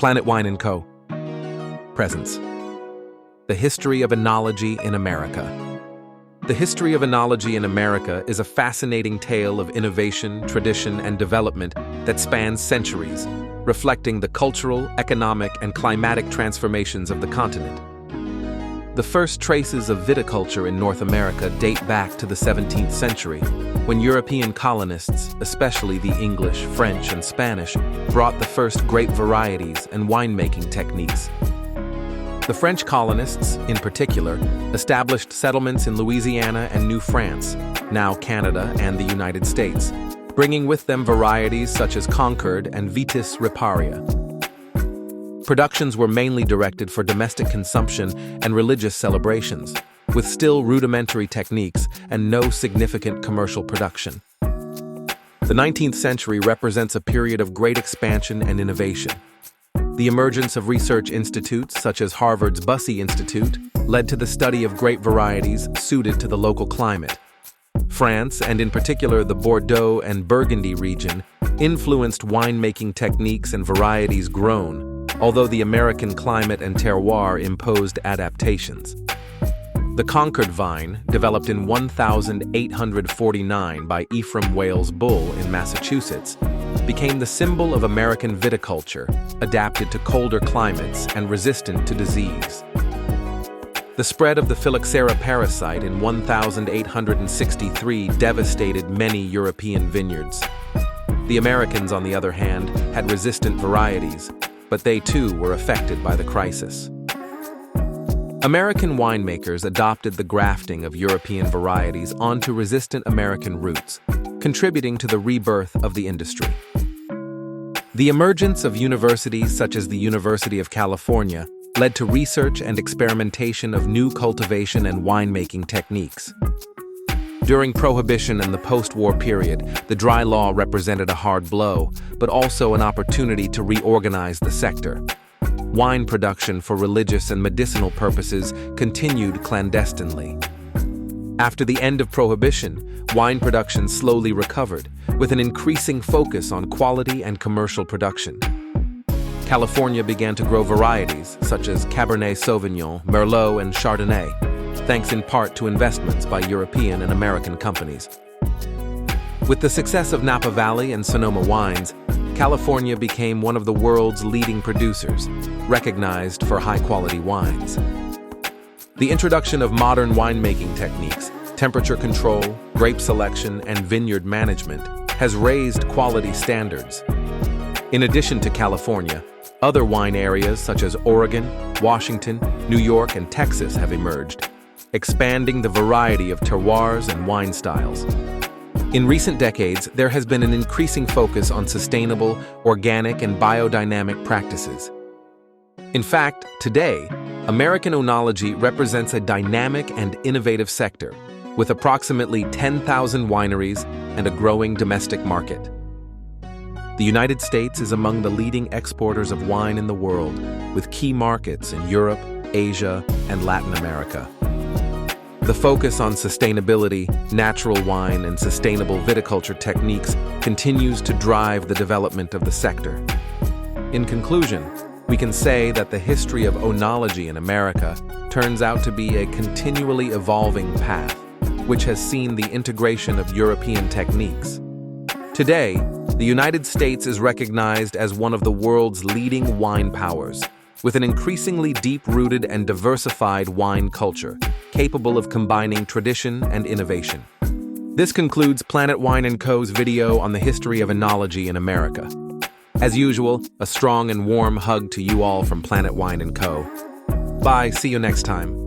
Planet Wine & Co. Presents. The History of Enology in America. The history of enology in America is a fascinating tale of innovation, tradition, and development that spans centuries, reflecting the cultural, economic, and climatic transformations of the continent. The first traces of viticulture in North America date back to the 17th century, when European colonists, especially the English, French, and Spanish, brought the first grape varieties and winemaking techniques. The French colonists, in particular, established settlements in Louisiana and New France, now Canada and the United States, bringing with them varieties such as Concord and Vitis riparia. Productions were mainly directed for domestic consumption and religious celebrations, with still rudimentary techniques and no significant commercial production. The 19th century represents a period of great expansion and innovation. The emergence of research institutes such as Harvard's Bussey Institute led to the study of grape varieties suited to the local climate. France, and in particular the Bordeaux and Burgundy region, influenced winemaking techniques and varieties grown, although the American climate and terroir imposed adaptations. The Concord vine, developed in 1849 by Ephraim Wales Bull in Massachusetts, became the symbol of American viticulture, adapted to colder climates and resistant to disease. The spread of the phylloxera parasite in 1863 devastated many European vineyards. The Americans, on the other hand, had resistant varieties, but they too were affected by the crisis. American winemakers adopted the grafting of European varieties onto resistant American roots, contributing to the rebirth of the industry. The emergence of universities such as the University of California led to research and experimentation of new cultivation and winemaking techniques. During Prohibition and the post-war period, the dry law represented a hard blow, but also an opportunity to reorganize the sector. Wine production for religious and medicinal purposes continued clandestinely. After the end of Prohibition, wine production slowly recovered, with an increasing focus on quality and commercial production. California began to grow varieties such as Cabernet Sauvignon, Merlot, and Chardonnay, thanks in part to investments by European and American companies. With the success of Napa Valley and Sonoma wines, California became one of the world's leading producers, recognized for high-quality wines. The introduction of modern winemaking techniques, temperature control, grape selection, and vineyard management has raised quality standards. In addition to California, other wine areas such as Oregon, Washington, New York, and Texas have emerged, expanding the variety of terroirs and wine styles. In recent decades, there has been an increasing focus on sustainable, organic, and biodynamic practices. In fact, today, American oenology represents a dynamic and innovative sector, with approximately 10,000 wineries and a growing domestic market. The United States is among the leading exporters of wine in the world, with key markets in Europe, Asia, and Latin America. The focus on sustainability, natural wine, and sustainable viticulture techniques continues to drive the development of the sector. In conclusion, we can say that the history of oenology in America turns out to be a continually evolving path, which has seen the integration of European techniques. Today, the United States is recognized as one of the world's leading wine powers, with an increasingly deep-rooted and diversified wine culture, capable of combining tradition and innovation. This concludes Planet Wine & Co.'s video on the history of enology in America. As usual, a strong and warm hug to you all from Planet Wine & Co. Bye, see you next time.